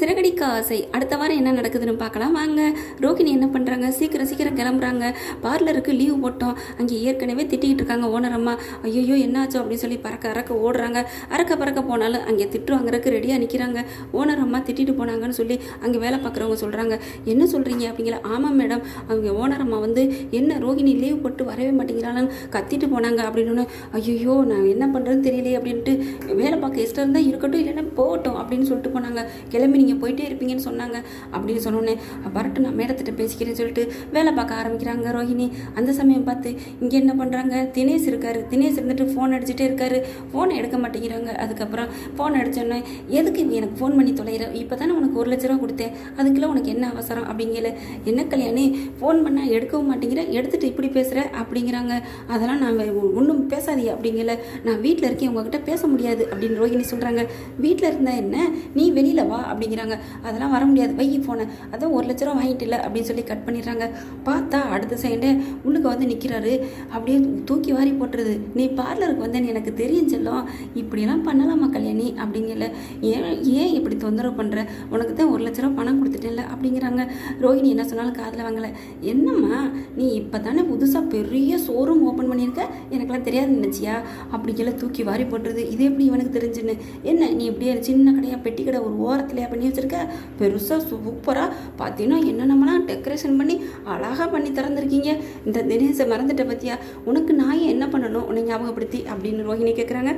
சிறகடிக்க ஆசை அடுத்த வாரம் என்ன நடக்குதுன்னு பார்க்கலாம் வாங்க. ரோகிணி என்ன பண்ணுறாங்க, சீக்கிரம் கிளம்புறாங்க. பார்லருக்கு லீவ் போட்டோம், அங்கே ஏற்கனவே திட்டிக்கிட்டு இருக்காங்க ஓனர் அம்மா. ஐயோ என்னாச்சோ அப்படின்னு சொல்லி அறக்க ஓடுறாங்க. பறக்க போனாலும் அங்கே திட்டு வாங்குறதுக்கு ரெடியாக நிற்கிறாங்க. ஓனர் அம்மா திட்டிட்டு போனாங்கன்னு சொல்லி அங்கே வேலை பார்க்குறவங்க சொல்கிறாங்க. என்ன சொல்கிறீங்க அப்படிங்கிற. ஆமாம் மேடம், அவங்க ஓனர் அம்மா என்ன ரோகிணி லீவ் போட்டு வரவே மாட்டேங்கிறான்னு கத்திட்டு போனாங்க அப்படின்னு. ஐயோ நான் என்ன பண்ணுறதுன்னு தெரியலையே அப்படின்ட்டு வேலை பார்க்க இஷ்டம் இருந்தால் இருக்கட்டும் இல்லைன்னா போகட்டும் அப்படின்னு சொல்லிட்டு போனாங்க. கிளம்பி நீங்கள் போயிட்டே இருப்பீங்கன்னு சொன்னாங்க அப்படின்னு சொன்னோன்னே வரட்டு நான் மேடத்திட்ட பேசிக்கிறேன்னு சொல்லிட்டு வேலை பார்க்க ஆரம்பிக்கிறாங்க ரோஹிணி. அந்த சமயம் பார்த்து இங்கே என்ன பண்ணுறாங்க, தினேஷ் இருக்காரு. தினேஷ் இருந்துட்டு ஃபோன் அடிச்சுட்டே இருக்காரு. ஃபோனை எடுக்க மாட்டேங்கிறாங்க. அதுக்கப்புறம் ஃபோன் அடித்தோன்னே எதுக்கு எனக்கு ஃபோன் பண்ணி தொலைகிற, இப்போ தானே உனக்கு 1 லட்ச ரூபா கொடுத்தேன், அதுக்குள்ள உனக்கு என்ன அவசரம் அப்படிங்கல. என்ன கல்யாணி ஃபோன் பண்ணால் எடுக்கவும் மாட்டேங்கிற, எடுத்துகிட்டு இப்படி பேசுகிற அப்படிங்கிறாங்க. அதெல்லாம் நான் ஒன்றும் பேசாதீங்க அப்படிங்கல. நான் வீட்டில் இருக்கேன், உங்ககிட்ட பேச முடியாது அப்படின்னு ரோஹிணி சொல்கிறாங்க. வீட்டில் இருந்தால் என்ன, நீ வெளியில் வா அப்படிங்கிறாங்க. அதெல்லாம் வர முடியாது, வை ஃபோனை, அதான் 1 லட்ச ரூபா வாங்கிட்டு இல்லை அப்படின்னு சொல்லி கட் பண்ணிடுறாங்க. பார்த்தா அடுத்த செகண்டே உள்ளுக்கு நிற்கிறாரு. அப்படியே தூக்கி வாரி போட்டுருது. நீ பார்லருக்கு வந்தேன்னு எனக்கு தெரியும் செல்லம், இப்படியெல்லாம் பண்ணலாமா கல்யாணி அப்படிங்கல. ஏன் இப்படி தொந்தரவு பண்ணுற, உனக்கு தான் 1 லட்ச ரூபா பணம் கொடுத்துட்டேன்ல அப்படிங்கிறாங்க. ரோஹிணி என்ன சொன்னாலும் காதில் வாங்கலை. என்னம்மா நீ இப்போ தானே புதுசாக பெரிய ஷோரூம் ஓப்பன் பண்ணியிருக்க, எனக்கெல்லாம் தெரியாது நினச்சியா அப்படிங்கல. தூக்கி வாரி போட்டுருது. இது எப்படி இவனுக்கு தெரிஞ்சுன்னு. என்ன நீ இப்படியே சின்ன கடையாக பெட்டி கடை ஒரு ஓரத்துலையா பண்ணி வச்சுருக்க, பெருசாக சூப்பராக பார்த்தீங்கன்னா என்னென்னமெல்லாம் டெக்கரேஷன் பண்ணி அழகாக பண்ணி திறந்துருக்கீங்க. இந்த தினேஷை மறந்துட்ட பற்றியா, உனக்கு நான் என்ன பண்ணணும் உன்னை ஞாபகப்படுத்தி அப்படின்னு ரோஹிணி கேட்குறாங்க.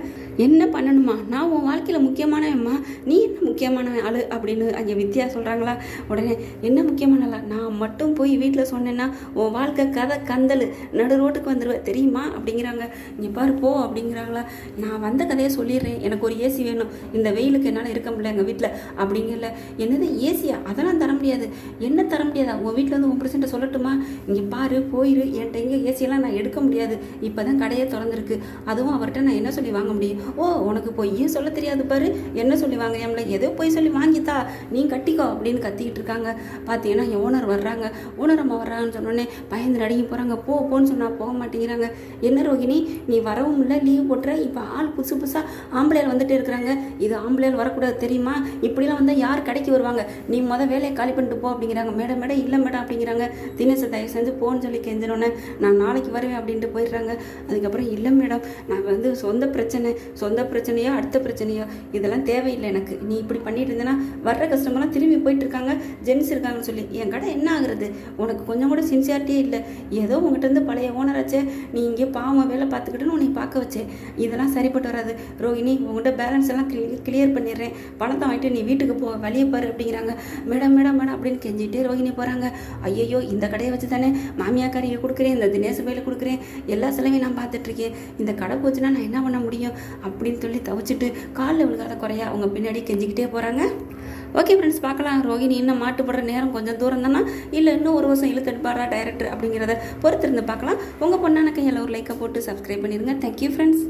என்ன பண்ணணுமா, நான் உன் வாழ்க்கையில் முக்கியமானவம்மா, நீ என்ன முக்கியமான ஆள் அப்படின்னு அங்கே வித்யா சொல்கிறாங்களா. உடனே என்ன முக்கியமான ஆளா, நான் மட்டும் போய் வீட்டில் சொன்னேன்னா உன் வாழ்க்கை கதை கந்தல், நடு ரோட்டுக்கு வந்துடுவேன் தெரியுமா அப்படிங்கிறாங்க. இங்கே பாரு போ அப்படிங்கிறாங்களா. நான் வந்த கதையை சொல்லிடுறேன், எனக்கு ஒரு ஏசி வேணும், இந்த வெயிலுக்கு என்னால் இருக்க முடியல எங்கள் வீட்டில் அப்படிங்கல. என்னது ஏசியா, அதெல்லாம் தர முடியாது. என்ன தர முடியாதா, உன் வீட்டில் உன் பிரச்சனை சொல்லட்டுமா, இங்கே பாரு போயிரு, என்கிட்ட இங்கே ஏசியெல்லாம் நான் எடுக்க முடியாது, இப்போ தான் கடையே திறந்துருக்கு, அதுவும் அவர்கிட்ட நான் என்ன சொல்லி வாங்க முடியும். ஓ உனக்கு பொய்யும் சொல்ல தெரியாது பாரு, என்ன சொல்லி வாங்கியாமல, ஏதோ போய் சொல்லி வாங்கித்தா நீ கட்டிக்கோ அப்படின்னு கத்திக்கிட்டு இருக்காங்க. பார்த்தீங்கன்னா என் ஓனர் வர்றாங்க. ஓனர் அம்மா வர்றாங்கன்னு சொன்னோடனே பயந்து நடுங்கி போகிறாங்க. போன்னு சொன்னால் போக மாட்டேங்கிறாங்க. என்ன ரோஹிணி நீ வரவும் இல்லை, லீவ் போட்டுற, இப்போ ஆள் புதுசாக ஆம்பளையால் வந்துட்டு இருக்கிறாங்க, இது ஆம்பளையால் வரக்கூடாது தெரியுமா, இப்படிலாம் வந்தால் யார் கடைக்கு வருவாங்க, நீ வேலையை காலி பண்ணிட்டு போ அப்படிங்கிறாங்க. மேடம் இல்லை மேடம் அப்படிங்கிறாங்க. தினேஷை தயவு செஞ்சு போன்னு சொல்லி கெஞ்சினோன்னே நான் நாளைக்கு வருவேன் அப்படின்ட்டு போயிடுறாங்க. அதுக்கப்புறம் இல்லை மேடம் நான் சொந்த பிரச்சனையோ அடுத்த பிரச்சனையோ இதெல்லாம் தேவையில்லை எனக்கு, நீ இப்படி பண்ணிட்டு இருந்தேன்னா வர்ற கஸ்டமர்லாம் திரும்பி போயிட்டு இருக்காங்க, ஜென்ஸ் இருக்காங்கன்னு சொல்லி என் கடை என்ன ஆகுறது, உனக்கு கொஞ்சம் கூட சின்சியாரிட்டியே இல்லை, ஏதோ உங்ககிட்ட இருந்து பழைய ஓனராச்சே, நீ இங்கே பாவம் வேலை பார்த்துக்கிட்டுன்னு உன்னை பார்க்க வச்சேன், இதெல்லாம் சரிப்பட்டு வராது ரோஹிணி, உங்கள்கிட்ட பேலன்ஸ் எல்லாம் கிளியர் பண்ணிடுறேன், பணத்தை வாங்கிட்டு நீ வீட்டுக்கு போ, வழியை பாரு அப்படிங்கிறாங்க. மேடம் அப்படின்னு கெஞ்சிட்டு ரோஹிணி போகிறாங்க. ஐயோ இந்த கடையை வச்சு தானே மாமியாக்காரியை கொடுக்குறேன், இந்த தினேஷ் பையில கொடுக்குறேன், எல்லா செலவையும் நான் பார்த்துட்ருக்கேன், இந்த கடை போச்சுன்னா நான் என்ன பண்ண முடியும் அப்படின்னு சொல்லி தவிச்சிட்டு காலில் விழுகாத குறையா அவங்க பின்னாடி கெஞ்சிக்கிட்டே போகிறாங்க. ஓகே ஃப்ரெண்ட்ஸ், பார்க்கலாம் ரோஹிணி இன்னும் மாட்டுப்படுற நேரம் கொஞ்சம் தூரம் தானா இல்லை இன்னும் 1 வருஷம் இழுத்தெடுப்பாரா டைரக்டர் அப்படிங்கிறத பொறுத்திருந்து பார்க்கலாம். உங்கள் பொண்ணான கையில் ஒரு லைக்கை போட்டு சப்ஸ்கிரைப் பண்ணிடுங்க. Thank you friends.